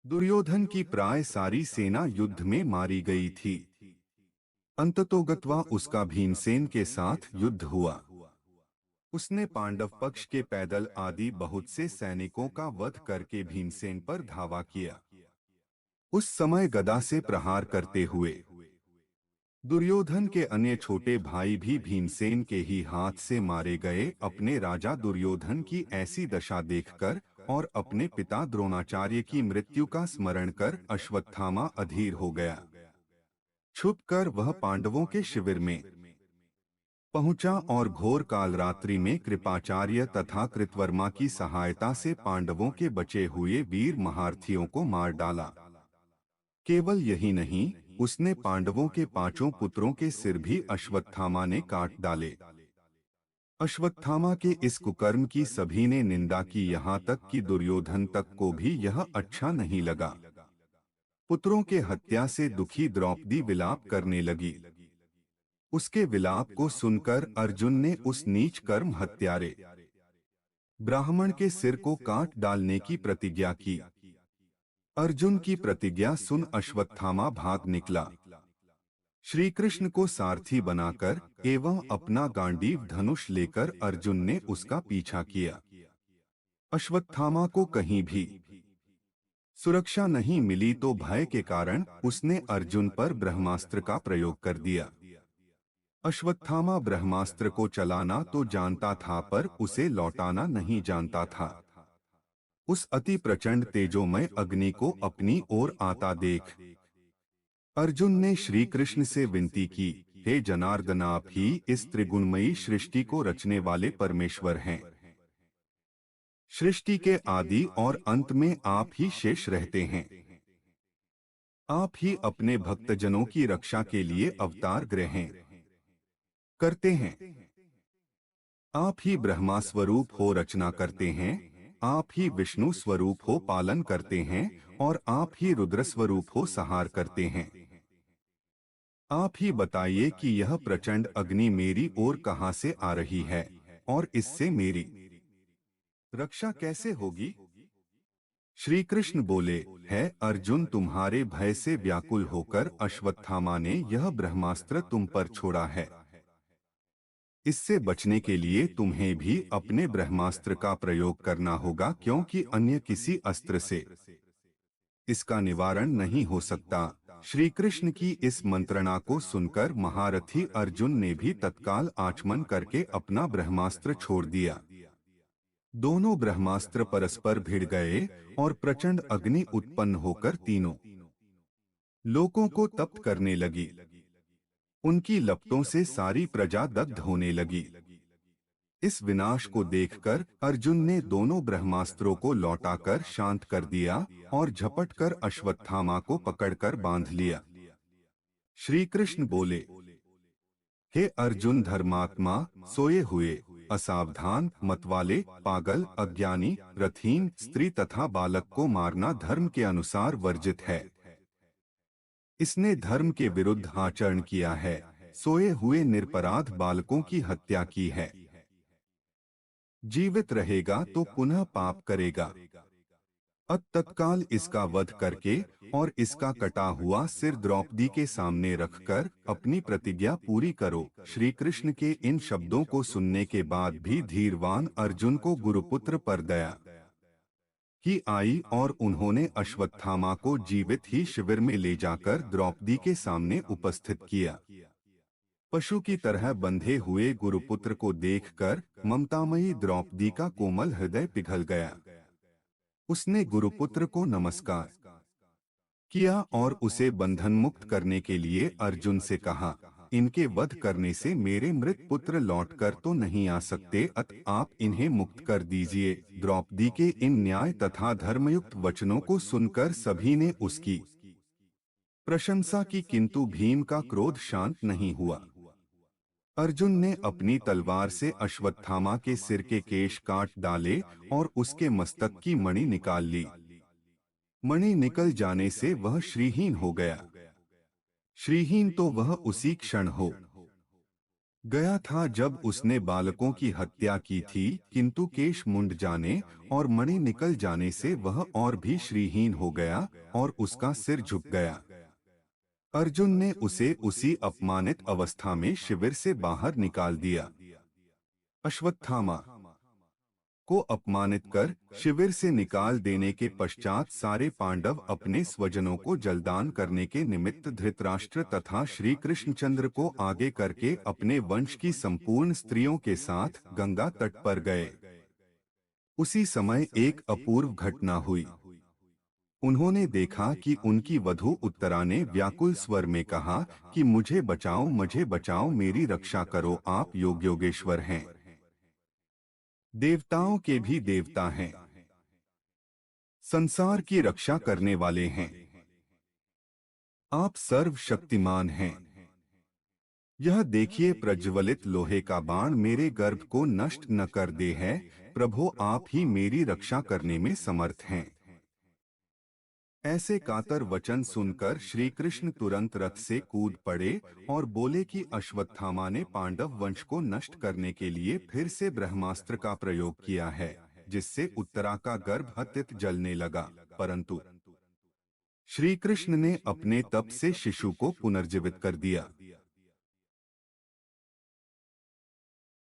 दुर्योधन की प्राय सारी सेना युद्ध में मारी गई थी। अंततोगत्वा उसका भीमसेन के साथ युद्ध हुआ। उसने पांडव पक्ष के पैदल आदि बहुत से सैनिकों का वध करके भीमसेन पर धावा किया। उस समय गदा से प्रहार करते हुए दुर्योधन के अन्य छोटे भाई भी भीमसेन के ही हाथ से मारे गए। अपने राजा दुर्योधन की ऐसी दशा देखकर और अपने पिता द्रोणाचार्य की मृत्यु का स्मरण कर अश्वत्थामा अधीर हो गया। छुपकर वह पांडवों के शिविर में पहुंचा और घोर कालरात्रि में कृपाचार्य तथा कृतवर्मा की सहायता से पांडवों के बचे हुए वीर महारथियों को मार डाला। केवल यही नहीं, उसने पांडवों के पांचों पुत्रों के सिर भी अश्वत्थामा ने काट डाले। अश्वत्थामा के इस कुकर्म की सभी ने निंदा की, यहाँ तक कि दुर्योधन तक को भी यह अच्छा नहीं लगा। पुत्रों के हत्या से दुखी द्रौपदी विलाप करने लगी। उसके विलाप को सुनकर अर्जुन ने उस नीच कर्म हत्यारे ब्राह्मण के सिर को काट डालने की प्रतिज्ञा की। अर्जुन की प्रतिज्ञा सुन अश्वत्थामा भाग निकला। श्री कृष्ण को सारथी बनाकर एवं अपना गांडीव धनुष लेकर अर्जुन ने उसका पीछा किया। अश्वत्थामा को कहीं भी सुरक्षा नहीं मिली तो भय के कारण उसने अर्जुन पर ब्रह्मास्त्र का प्रयोग कर दिया। अश्वत्थामा ब्रह्मास्त्र को चलाना तो जानता था पर उसे लौटाना नहीं जानता था। उस अति प्रचंड तेजोमय अग्नि को अपनी ओर आता देख अर्जुन ने श्री कृष्ण से विनती की, हे जनार्दन, आप ही इस त्रिगुणमयी सृष्टि को रचने वाले परमेश्वर हैं। सृष्टि के आदि और अंत में आप ही शेष रहते हैं। आप ही अपने भक्तजनों की रक्षा के लिए अवतार ग्रहण करते हैं। आप ही ब्रह्मा स्वरूप हो रचना करते हैं। आप ही विष्णु स्वरूप हो पालन करते हैं और आप ही रुद्र स्वरूप हो संहार करते हैं। आप ही बताइए कि यह प्रचंड अग्नि मेरी ओर कहां से आ रही है और इससे मेरी रक्षा कैसे होगी? श्री कृष्ण बोले, है अर्जुन, तुम्हारे भय से व्याकुल होकर अश्वत्थामा ने यह ब्रह्मास्त्र तुम पर छोड़ा है। इससे बचने के लिए तुम्हें भी अपने ब्रह्मास्त्र का प्रयोग करना होगा, क्योंकि अन्य किसी अस्त्र से इसका निवारण नहीं हो सकता। श्री कृष्ण की इस मंत्रणा को सुनकर महारथी अर्जुन ने भी तत्काल आचमन करके अपना ब्रह्मास्त्र छोड़ दिया। दोनों ब्रह्मास्त्र परस्पर भिड़ गए और प्रचंड अग्नि उत्पन्न होकर तीनों लोकों को तप्त करने लगी। उनकी लपटों से सारी प्रजा दग्ध होने लगी। इस विनाश को देखकर अर्जुन ने दोनों ब्रह्मास्त्रों को लौटाकर शांत कर दिया और झपटकर अश्वत्थामा को पकड़कर बांध लिया। श्री कृष्ण बोले, हे अर्जुन धर्मात्मा, सोए हुए, असावधान, मतवाले, पागल, अज्ञानी, रथहीन, स्त्री तथा बालक को मारना धर्म के अनुसार वर्जित है। इसने धर्म के विरुद्ध आचरण किया है। सोए हुए निरपराध बालकों की हत्या की है। जीवित रहेगा तो पुनः पाप करेगा। तत्काल इसका वध करके और इसका कटा हुआ सिर द्रौपदी के सामने रखकर अपनी प्रतिज्ञा पूरी करो। श्री कृष्ण के इन शब्दों को सुनने के बाद भी धीरवान अर्जुन को गुरुपुत्र पर दया ही आई और उन्होंने अश्वत्थामा को जीवित ही शिविर में ले जाकर द्रौपदी के सामने उपस्थित किया। पशु की तरह बंधे हुए गुरुपुत्र को देखकर ममतामयी द्रौपदी का कोमल हृदय पिघल गया। उसने गुरुपुत्र को नमस्कार किया और उसे बंधन मुक्त करने के लिए अर्जुन से कहा, इनके वध करने से मेरे मृत पुत्र लौटकर तो नहीं आ सकते, अतः आप इन्हें मुक्त कर दीजिए। द्रौपदी के इन न्याय तथा धर्मयुक्त वचनों को सुनकर सभी ने उसकी प्रशंसा की, किंतु भीम का क्रोध शांत नहीं हुआ। अर्जुन ने अपनी तलवार से अश्वत्थामा के सिर के केश काट डाले और उसके मस्तक की मणि निकाल ली। मणि निकल जाने से वह श्रीहीन हो गया। श्रीहीन तो वह उसी क्षण हो गया था जब उसने बालकों की हत्या की थी, किंतु केश मुंड जाने और मणि निकल जाने से वह और भी श्रीहीन हो गया और उसका सिर झुक गया। अर्जुन ने उसे उसी अपमानित अवस्था में शिविर से बाहर निकाल दिया। अश्वत्थामा को अपमानित कर शिविर से निकाल देने के पश्चात सारे पांडव अपने स्वजनों को जलदान करने के निमित्त धृतराष्ट्र तथा श्री कृष्णचंद्र को आगे करके अपने वंश की संपूर्ण स्त्रियों के साथ गंगा तट पर गए। उसी समय एक अपूर्व घटना हुई। उन्होंने देखा कि उनकी वधू उत्तरा ने व्याकुल स्वर में कहा कि मुझे बचाओ, मेरी रक्षा करो, आप योगेश्वर हैं, देवताओं के भी देवता हैं, संसार की रक्षा करने वाले हैं, आप सर्वशक्तिमान हैं। यह देखिए, प्रज्वलित लोहे का बाण मेरे गर्भ को नष्ट न कर दे है। प्रभु, आप ही मेरी रक्षा करने में समर्थ हैं। ऐसे कातर वचन सुनकर श्री कृष्ण तुरंत रथ से कूद पड़े और बोले कि अश्वत्थामा ने पांडव वंश को नष्ट करने के लिए फिर से ब्रह्मास्त्र का प्रयोग किया है, जिससे उत्तरा का गर्भ अत्यंत जलने लगा। परंतु श्री कृष्ण ने अपने तप से शिशु को पुनर्जीवित कर दिया।